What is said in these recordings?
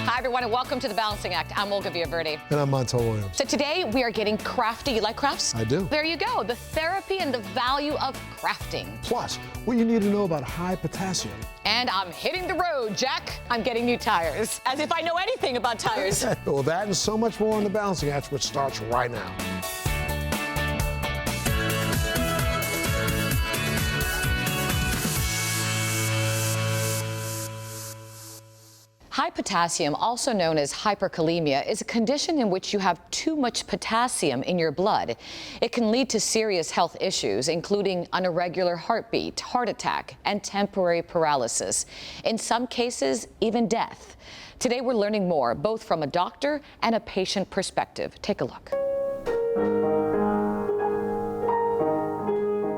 Hi, everyone, and welcome to The Balancing Act. I'm Olga Villaverde. And I'm Montel Williams. So today we are getting crafty. You like crafts? I do. There you go. The therapy and the value of crafting. Plus, what you need to know about high potassium. And I'm hitting the road, Jack. I'm getting new tires. As if I know anything about tires. Well, that and so much more on The Balancing Act, which starts right now. High potassium, also known as hyperkalemia, is a condition in which you have too much potassium in your blood. It can lead to serious health issues, including an irregular heartbeat, heart attack, and temporary paralysis. In some cases, even death. Today, we're learning more, both from a doctor and a patient perspective. Take a look.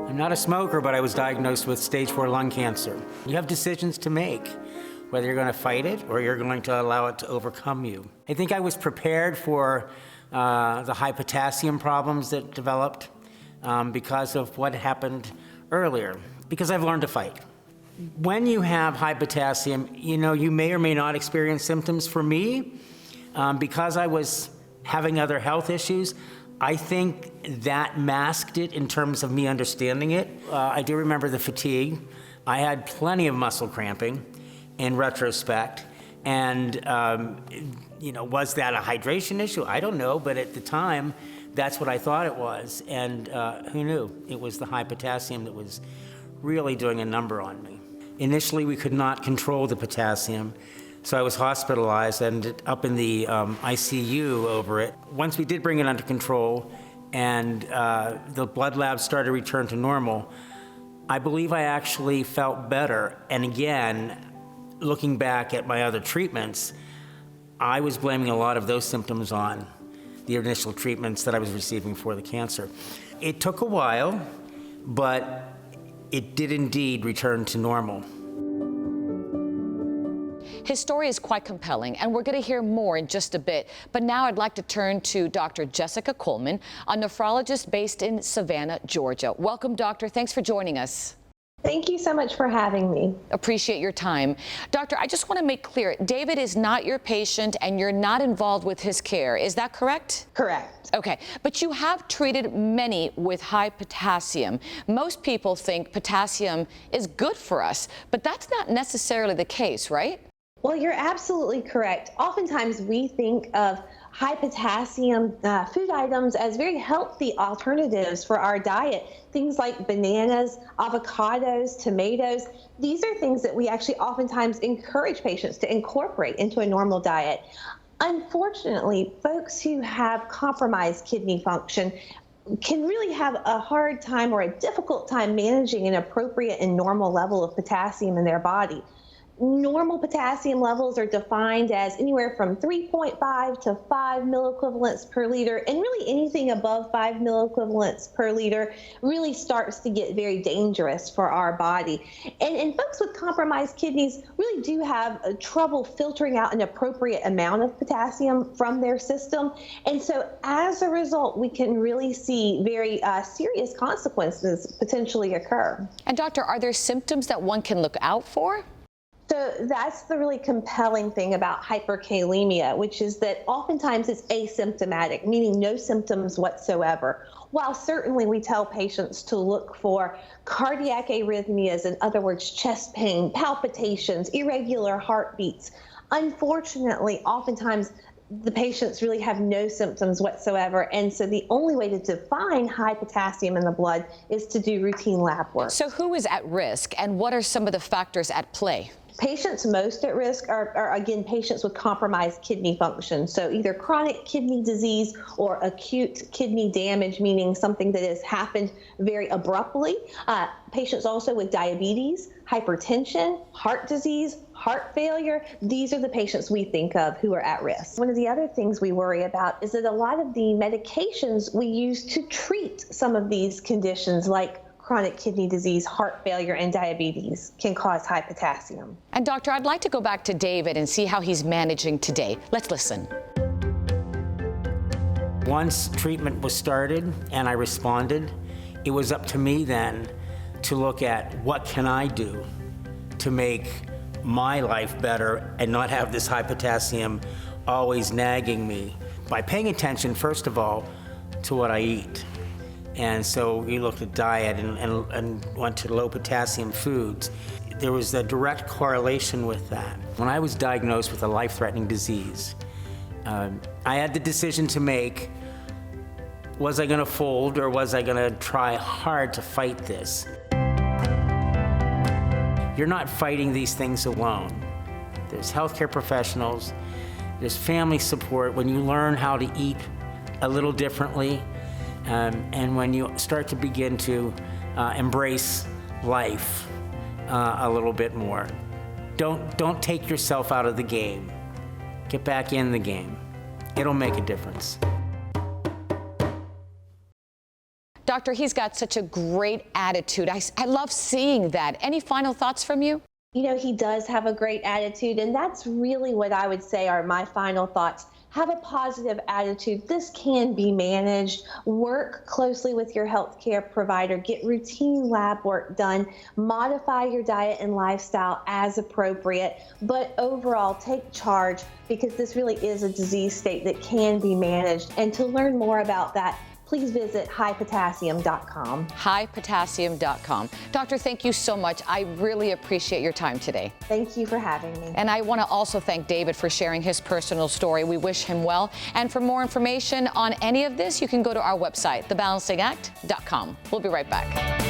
I'm not a smoker, but I was diagnosed with stage 4 lung cancer. You have decisions to make, whether you're going to fight it or you're going to allow it to overcome you. I think I was prepared for the high potassium problems that developed because of what happened earlier, because I've learned to fight. When you have high potassium, you know, you may or may not experience symptoms. For me, because I was having other health issues, I think that masked it in terms of me understanding it. I do remember the fatigue. I had plenty of muscle cramping in retrospect. And, you know, was that a hydration issue? I don't know, but at the time, that's what I thought it was. And who knew? It was the high potassium that was really doing a number on me. Initially, we could not control the potassium, so I was hospitalized and up in the ICU over it. Once we did bring it under control and the blood labs started to return to normal, I believe I actually felt better. And again, looking back at my other treatments, I was blaming a lot of those symptoms on the initial treatments that I was receiving for the cancer. It took a while, but it did indeed return to normal. His story is quite compelling, and we're going to hear more in just a bit. But now I'd like to turn to Dr. Jessica Coleman, a nephrologist based in Savannah, Georgia. Welcome, doctor. Thanks for joining us. Thank you so much for having me. Appreciate your time. Doctor, I just want to make clear, David is not your patient and you're not involved with his care. Is that correct? Correct. Okay, but you have treated many with high potassium. Most people think potassium is good for us, but that's not necessarily the case, right? Well, you're absolutely correct. Oftentimes we think of high potassium food items as very healthy alternatives for our diet. Things like bananas, avocados, tomatoes. These are things that we actually oftentimes encourage patients to incorporate into a normal diet. Unfortunately, folks who have compromised kidney function can really have a hard time or a difficult time managing an appropriate and normal level of potassium in their body. Normal potassium levels are defined as anywhere from 3.5 to 5 milliequivalents per liter, and really anything above 5 milliequivalents per liter really starts to get very dangerous for our body. And folks with compromised kidneys really do have trouble filtering out an appropriate amount of potassium from their system. And so as a result, we can really see very serious consequences potentially occur. And doctor, are there symptoms that one can look out for? So that's the really compelling thing about hyperkalemia, which is that oftentimes it's asymptomatic, meaning no symptoms whatsoever. While certainly we tell patients to look for cardiac arrhythmias, in other words, chest pain, palpitations, irregular heartbeats, unfortunately, oftentimes the patients really have no symptoms whatsoever. And so the only way to define high potassium in the blood is to do routine lab work. So who is at risk, and what are some of the factors at play? Patients most at risk are, again, patients with compromised kidney function. So either chronic kidney disease or acute kidney damage, meaning something that has happened very abruptly. Patients also with diabetes, hypertension, heart disease, heart failure. These are the patients we think of who are at risk. One of the other things we worry about is that a lot of the medications we use to treat some of these conditions, like chronic kidney disease, heart failure, and diabetes, can cause high potassium. And doctor, I'd like to go back to David and see how he's managing today. Let's listen. Once treatment was started and I responded, it was up to me then to look at what can I do to make my life better and not have this high potassium always nagging me. By paying attention, first of all, to what I eat. And so we looked at diet and went to low potassium foods. There was a direct correlation with that. When I was diagnosed with a life-threatening disease, I had the decision to make. Was I gonna fold or was I gonna try hard to fight this? You're not fighting these things alone. There's healthcare professionals, there's family support when you learn how to eat a little differently, and when you start to begin to embrace life a little bit more. Don't take yourself out of the game. Get back in the game. It'll make a difference. Doctor, he's got such a great attitude. I love seeing that. Any final thoughts from you? You know, he does have a great attitude, and that's really what I would say are my final thoughts. Have a positive attitude. This can be managed. Work closely with your healthcare provider. Get routine lab work done. Modify your diet and lifestyle as appropriate. But overall, take charge, because this really is a disease state that can be managed. And to learn more about that, please visit highpotassium.com. Highpotassium.com. Doctor, thank you so much. I really appreciate your time today. Thank you for having me. And I want to also thank David for sharing his personal story. We wish him well. And for more information on any of this, you can go to our website, thebalancingact.com. We'll be right back.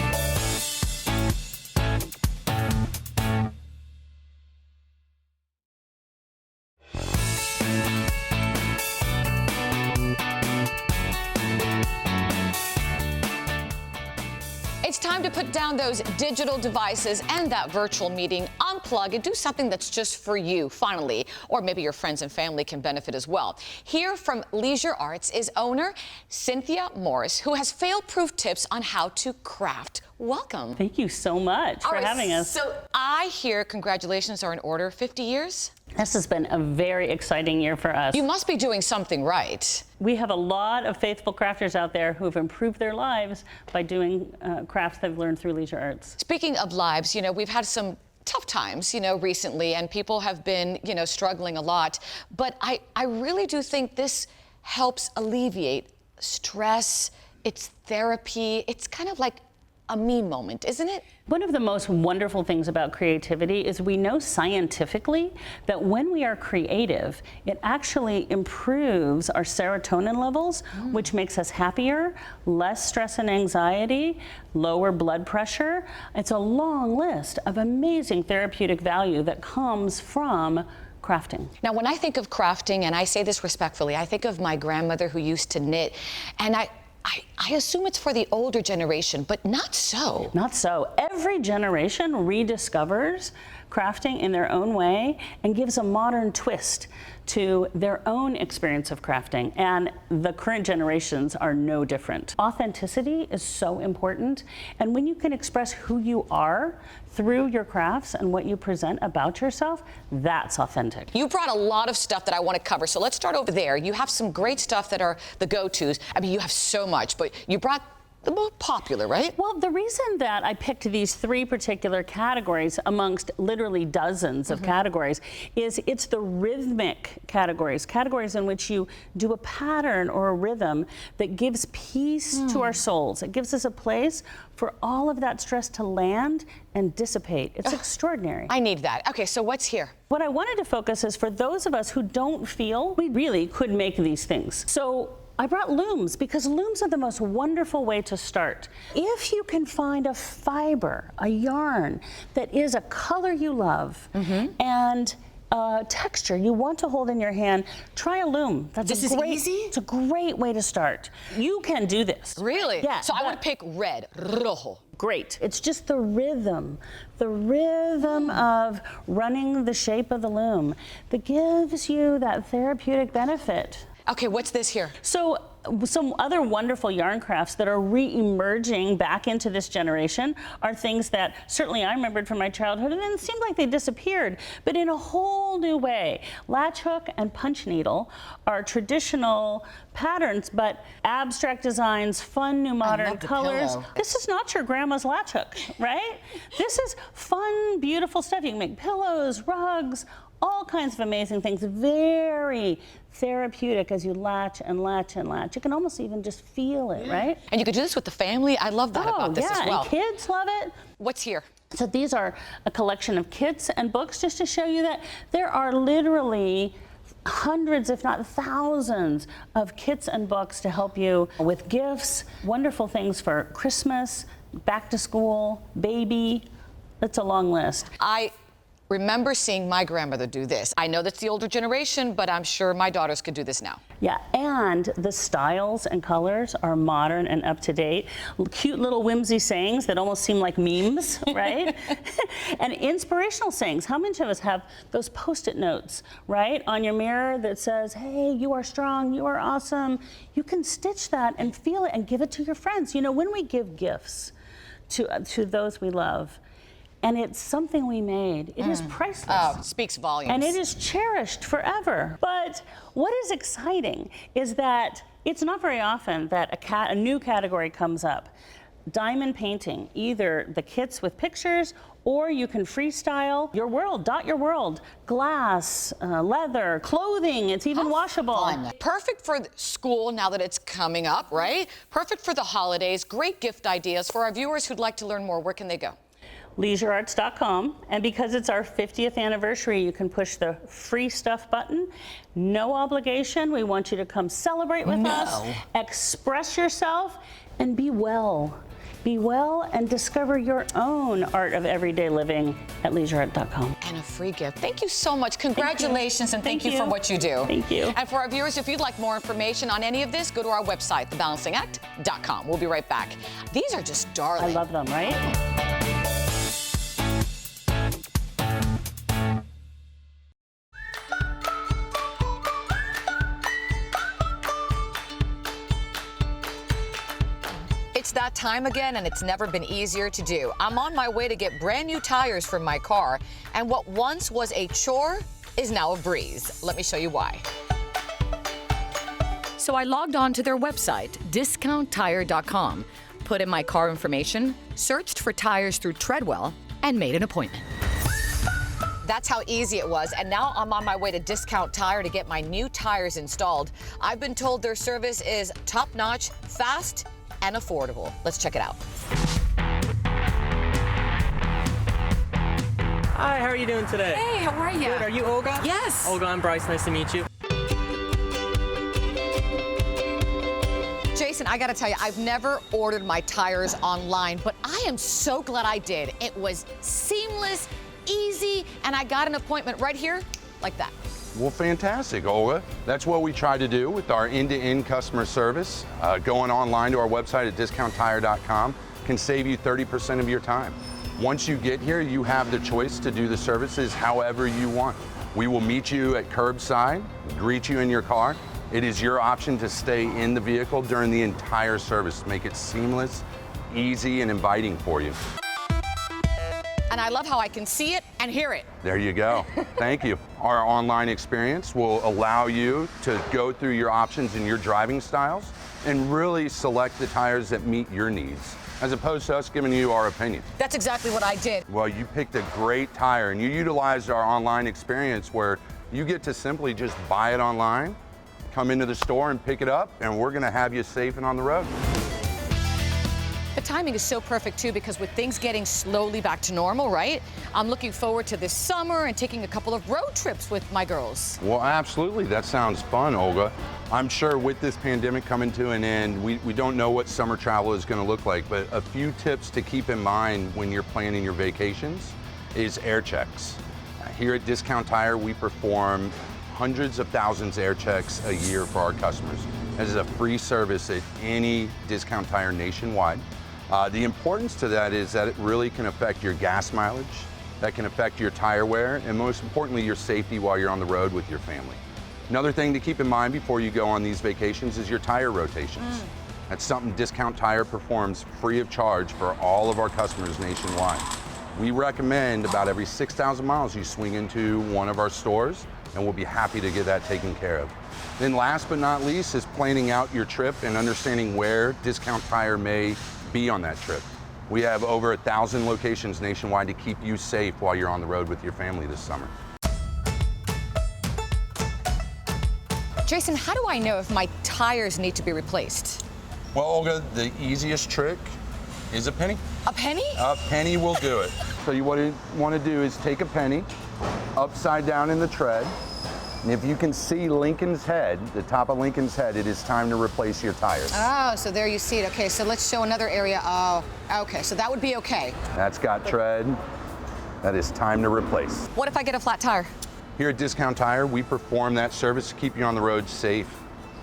It's time to put down those digital devices and that virtual meeting, unplug and do something that's just for you, finally. Or maybe your friends and family can benefit as well. Here from Leisure Arts is owner Cynthia Morris, who has fail-proof tips on how to craft. Welcome. Thank you so much for having us. So I hear congratulations are in order. 50 years? This has been a very exciting year for us. You must be doing something right. We have a lot of faithful crafters out there who have improved their lives by doing crafts they've learned through Leisure Arts. Speaking of lives, you know, we've had some tough times, you know, recently, and people have been, you know, struggling a lot. But I really do think this helps alleviate stress. It's therapy. It's kind of like a me moment, isn't it? One of the most wonderful things about creativity is we know scientifically that when we are creative, it actually improves our serotonin levels, which makes us happier, less stress and anxiety, lower blood pressure. It's a long list of amazing therapeutic value that comes from crafting. Now, when I think of crafting, and I say this respectfully, I think of my grandmother who used to knit, and I assume it's for the older generation, but not so. Not so. Every generation rediscovers crafting in their own way and gives a modern twist to their own experience of crafting, and the current generations are no different. Authenticity is so important, and when you can express who you are through your crafts and what you present about yourself, that's authentic. You brought a lot of stuff that I want to cover, so let's start over there. You have some great stuff that are the go-tos. I mean, you have so much, but you brought the most popular, right? Well, the reason that I picked these three particular categories amongst literally dozens of categories is it's the rhythmic categories in which you do a pattern or a rhythm that gives peace to our souls. It gives us a place for all of that stress to land and dissipate. It's extraordinary. I need that. Okay, so what's here? What I wanted to focus is for those of us who don't feel we really could make these things. So I brought looms because looms are the most wonderful way to start. If you can find a fiber, a yarn that is a color you love and texture you want to hold in your hand, try a loom. This is easy? It's a great way to start. You can do this. Really? Yeah. So I would pick red, rojo. Great. It's just the rhythm of running the shape of the loom that gives you that therapeutic benefit. Okay, what's this here? So Some other wonderful yarn crafts that are re-emerging back into this generation are things that certainly I remembered from my childhood, and then it seemed like they disappeared, but in a whole new way. Latch hook and punch needle are traditional patterns, but abstract designs, fun new modern colors. Pillow. This is not your grandma's latch hook, right? This is fun, beautiful stuff. You can make pillows, rugs, all kinds of amazing things. Very therapeutic as you latch and latch and latch. You can almost even just feel it, right? And you could do this with the family. I love that about this as well. And kids love it. What's here? So these are a collection of kits and books just to show you that there are literally hundreds, if not thousands, of kits and books to help you with gifts, wonderful things for Christmas, back to school, baby. It's a long list. I remember seeing my grandmother do this. I know that's the older generation, but I'm sure my daughters could do this now. Yeah, and the styles and colors are modern and up to date. Cute little whimsy sayings that almost seem like memes, right? And inspirational sayings. How many of us have those Post-it notes, right, on your mirror that says, hey, you are strong, you are awesome. You can stitch that and feel it and give it to your friends. You know, when we give gifts to those we love, and it's something we made, it is priceless. Oh, it speaks volumes. And it is cherished forever. But what is exciting is that it's not very often that a new category comes up. Diamond painting, either the kits with pictures, or you can freestyle your world, dot your world. Glass, leather, clothing, it's even washable. Fun. Perfect for school now that it's coming up, right? Perfect for the holidays. Great gift ideas. For our viewers who'd like to learn more, where can they go? LeisureArts.com, and because it's our 50th anniversary, you can push the free stuff button. No obligation. We want you to come celebrate with us, express yourself, and be well. Be well and discover your own art of everyday living at LeisureArt.com. And a free gift. Thank you so much. Congratulations, and thank you for what you do. Thank you. And for our viewers, if you'd like more information on any of this, go to our website, thebalancingact.com. We'll be right back. These are just darling. I love them, right? It's that time again, and it's never been easier to do. I'm on my way to get brand new tires for my car, and what once was a chore is now a breeze. Let me show you why. So I logged on to their website, discounttire.com, put in my car information, searched for tires through Treadwell, and made an appointment. That's how easy it was, and now I'm on my way to Discount Tire to get my new tires installed. I've been told their service is top-notch, fast, and affordable. Let's check it out. Hi, how are you doing today? Hey, how are you? Good. Are you Olga? Yes. Olga, I'm Bryce. Nice to meet you. Jason, I gotta tell you, I've never ordered my tires online, but I am so glad I did. It was seamless, easy, and I got an appointment right here, like that. Well, fantastic, Olga. That's what we try to do with our end-to-end customer service. Going online to our website at discounttire.com can save you 30% of your time. Once you get here, you have the choice to do the services however you want. We will meet you at curbside, greet you in your car. It is your option to stay in the vehicle during the entire service. Make it seamless, easy, and inviting for you. And I love how I can see it and hear it. There you go. Thank you. Our online experience will allow you to go through your options and your driving styles and really select the tires that meet your needs, as opposed to us giving you our opinion. That's exactly what I did. Well, you picked a great tire and you utilized our online experience where you get to simply just buy it online, come into the store and pick it up, and we're gonna have you safe and on the road. The timing is so perfect, too, because with things getting slowly back to normal, right? I'm looking forward to this summer and taking a couple of road trips with my girls. Well, absolutely. That sounds fun, Olga. I'm sure with this pandemic coming to an end, we don't know what summer travel is going to look like, but a few tips to keep in mind when you're planning your vacations is air checks. Here at Discount Tire, we perform hundreds of thousands of air checks a year for our customers. This is a free service at any Discount Tire nationwide. The importance to that is that it really can affect your gas mileage, that can affect your tire wear, and most importantly, your safety while you're on the road with your family. Another thing to keep in mind before you go on these vacations is your tire rotations. That's something Discount Tire performs free of charge for all of our customers nationwide. We recommend about every 6,000 miles you swing into one of our stores, and we'll be happy to get that taken care of. Then last but not least is planning out your trip and understanding where Discount Tire may be on that trip. We have over 1,000 locations nationwide to keep you safe while you're on the road with your family this summer. Jason, how do I know if my tires need to be replaced? Well, Olga, the easiest trick is a penny. A penny? A penny will do it. So what you want to do is take a penny upside down in the tread, and if you can see Lincoln's head, the top of Lincoln's head, it is time to replace your tires. Oh, so there you see it. Okay, so let's show another area. Oh, okay, so that would be okay. That's got tread. That is time to replace. What if I get a flat tire? Here at Discount Tire, we perform that service to keep you on the road safe,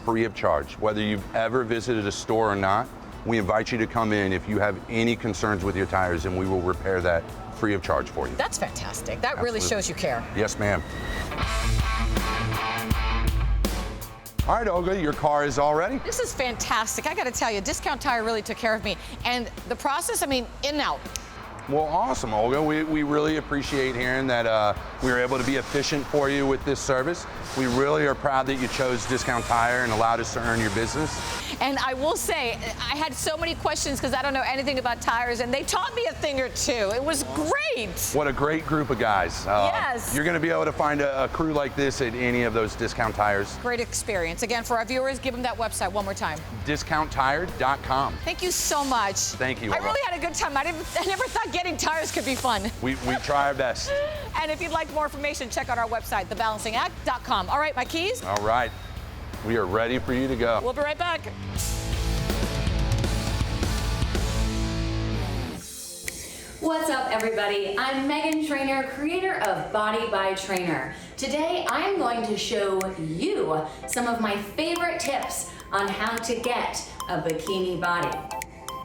free of charge. Whether you've ever visited a store or not, we invite you to come in if you have any concerns with your tires, and we will repair that free of charge for you. That's fantastic. That really shows you care. Yes, ma'am. All right, Olga, your car is all ready. This is fantastic. I got to tell you, Discount Tire really took care of me. And the process, I mean, in and out. Well, awesome, Olga. We really appreciate hearing that we were able to be efficient for you with this service. We really are proud that you chose Discount Tire and allowed us to earn your business. And I will say, I had so many questions because I don't know anything about tires, and they taught me a thing or two. It was great. What a great group of guys. Yes. You're going to be able to find a crew like this at any of those Discount Tires. Great experience. Again, for our viewers, give them that website one more time. DiscountTire.com. Thank you so much. Thank you, I Olga. really had a good time. I never thought getting tires could be fun. We try our best. And if you'd like more information, check out our website, thebalancingact.com. All right, my keys? All right. We are ready for you to go. We'll be right back. What's up, everybody? I'm Megan Trainer, creator of Body by Trainer. Today, I'm going to show you some of my favorite tips on how to get a bikini body.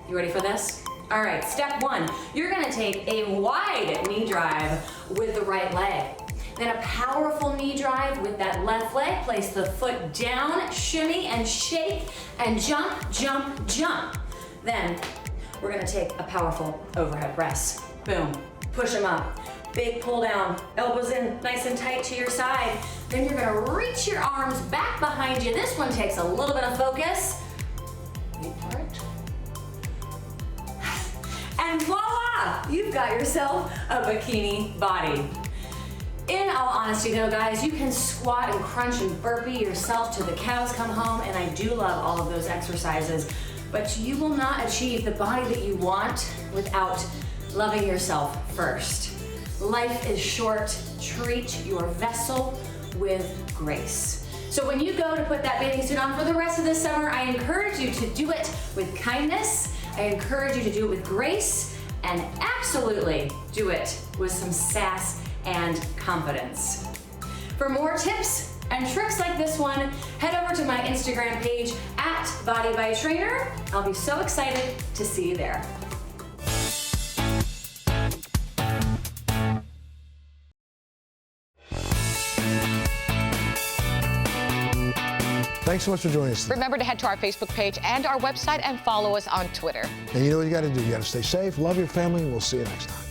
You ready for this? All right, step one, you're gonna take a wide knee drive with the right leg. Then a powerful knee drive with that left leg. Place the foot down, shimmy and shake, and jump, jump, jump. Then we're gonna take a powerful overhead press. Boom, push them up. Big pull down, elbows in nice and tight to your side. Then you're gonna reach your arms back behind you. This one takes a little bit of focus. Wait for it. And voila, you've got yourself a bikini body. In all honesty though, guys, you can squat and crunch and burpee yourself till the cows come home, and I do love all of those exercises, but you will not achieve the body that you want without loving yourself first. Life is short. Treat your vessel with grace. So when you go to put that bathing suit on for the rest of the summer, I encourage you to do it with kindness. I encourage you to do it with grace, and absolutely do it with some sass and confidence. For more tips and tricks like this one, head over to my Instagram page at Body by Trainer. I'll be so excited to see you there. Thanks so much for joining us today. Remember to head to our Facebook page and our website and follow us on Twitter. And you know what you got to do. You got to stay safe, love your family, and we'll see you next time.